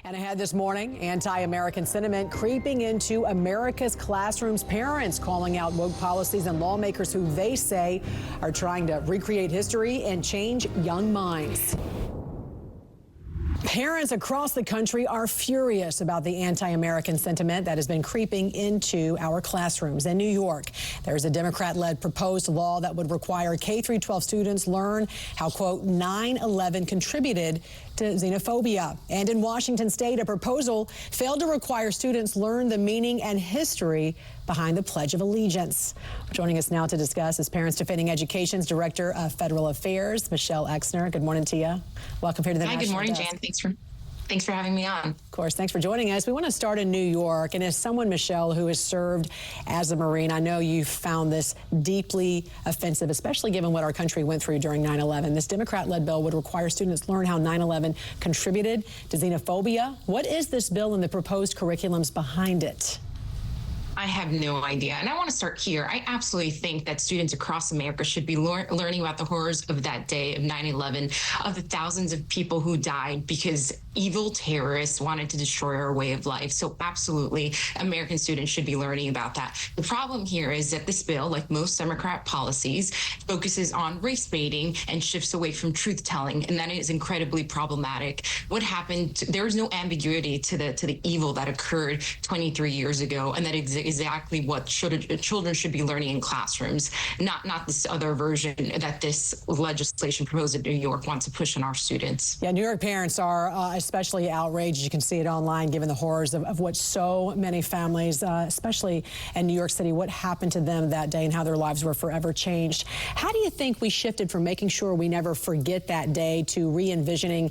And ahead this morning, anti-American sentiment creeping into America's classrooms. Parents calling out woke policies and lawmakers who they say are trying to recreate history and change young minds. Parents across the country are furious about the anti-American sentiment that has been creeping into our classrooms. In New York, there's a Democrat-led proposed law that would require K-12 students learn how, quote, 9/11 contributed to xenophobia. And in Washington state, a proposal failed to require students learn the meaning and history behind the Pledge of Allegiance. Joining us now to discuss is Parents Defending Education's Director of Federal Affairs, Michele Exner. Good morning to you. Welcome here to the National Good morning, Desk. Jan. Thanks for having me on. Of course, thanks for joining us. We want to start in New York, and as someone, Michele, who has served as a Marine, I know you found this deeply offensive, especially given what our country went through during 9/11. This Democrat-led bill would require students learn how 9/11 contributed to xenophobia. What is this bill and the proposed curriculums behind it? I have no idea. And I want to start here. I absolutely think that students across America should be learning about the horrors of that day of 9/11, of the thousands of people who died because evil terrorists wanted to destroy our way of life. So absolutely, American students should be learning about that. The problem here is that this bill, like most Democrat policies, focuses on race baiting and shifts away from truth telling. And that is incredibly problematic. What happened, there was no ambiguity to the evil that occurred 23 years ago. And that exactly what children should be learning in classrooms, not this other version that this legislation proposed in New York wants to push on our students. Yeah, New York parents are especially outraged. You can see it online, given the horrors of what so many families, especially in New York City, what happened to them that day and how their lives were forever changed. How do you think we shifted from making sure we never forget that day to re-envisioning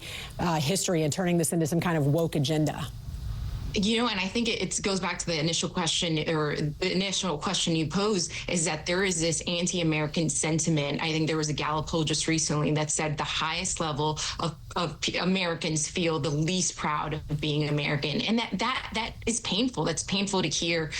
history and turning this into some kind of woke agenda? You know, and I think it goes back to the initial question, or the initial question you posed, is that there is this anti-American sentiment. I think there was a Gallup poll just recently that said the highest level of Americans feel the least proud of being American. And that is painful. That's painful to hear,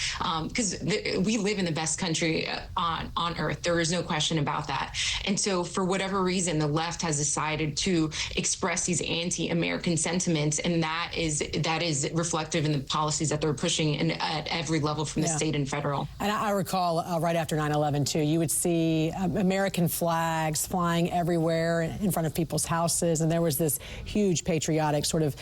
because we live in the best country on earth. There is no question about that. And so for whatever reason, the left has decided to express these anti-American sentiments, and that is reflective in the policies that they're pushing at every level from the state and federal. And I recall right after 9/11 too, you would see American flags flying everywhere in front of people's houses, and there was this huge patriotic sort of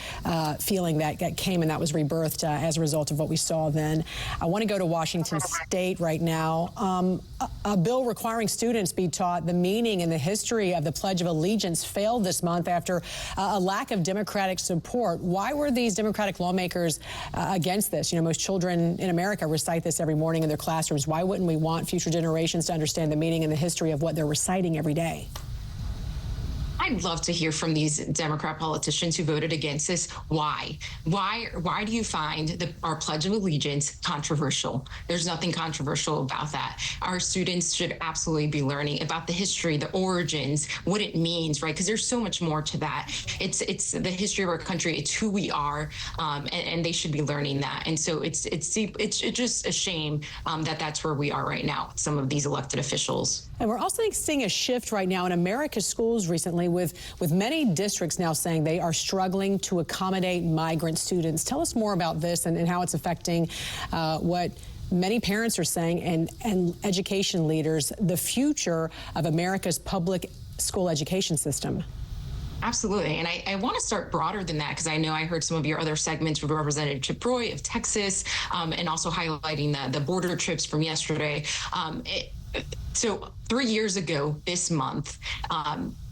feeling that came, and that was rebirthed as a result of what we saw then. I want to go to Washington State right now. A bill requiring students be taught the meaning and the history of the Pledge of Allegiance failed this month after a lack of Democratic support. Why were these Democratic lawmakers against this? You know, most children in America recite this every morning in their classrooms. Why wouldn't we want future generations to understand the meaning and the history of what they're reciting every day? I'd love to hear from these Democrat politicians who voted against this. Why? Why do you find our Pledge of Allegiance controversial? There's nothing controversial about that. Our students should absolutely be learning about the history, the origins, what it means, right? Because there's so much more to that. It's the history of our country. It's who we are, and they should be learning that. And so it's just a shame that that's where we are right now with some of these elected officials. And we're also seeing a shift right now in America's schools recently, with many districts now saying they are struggling to accommodate migrant students. Tell us more about this and how it's affecting what many parents are saying and education leaders, the future of America's public school education system. Absolutely. And I want to start broader than that, because I know I heard some of your other segments with Representative Chip Roy of Texas, and also highlighting the border trips from yesterday. So 3 years ago this month,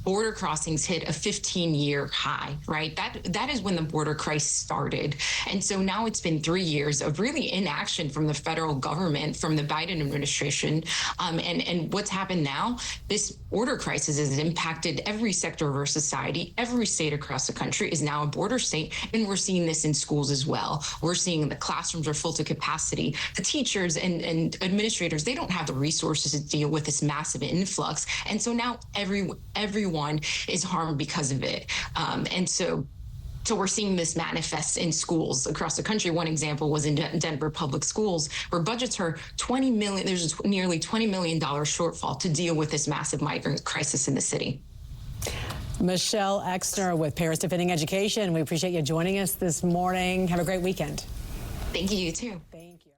border crossings hit a 15-year high, right? That is when the border crisis started. And so now it's been 3 years of really inaction from the federal government, from the Biden administration. And what's happened now, this border crisis has impacted every sector of our society. Every state across the country is now a border state, and we're seeing this in schools as well. We're seeing the classrooms are full to capacity. The teachers and administrators, they don't have the resources to deal with this massive influx. And so now everyone is harmed because of it. And so we're seeing this manifest in schools across the country. One example was in Denver public schools, where budgets are $20 million. There's nearly $20 million shortfall to deal with this massive migrant crisis in the city. Michele Exner with Parents Defending Education. We appreciate you joining us this morning. Have a great weekend. Thank you, you too.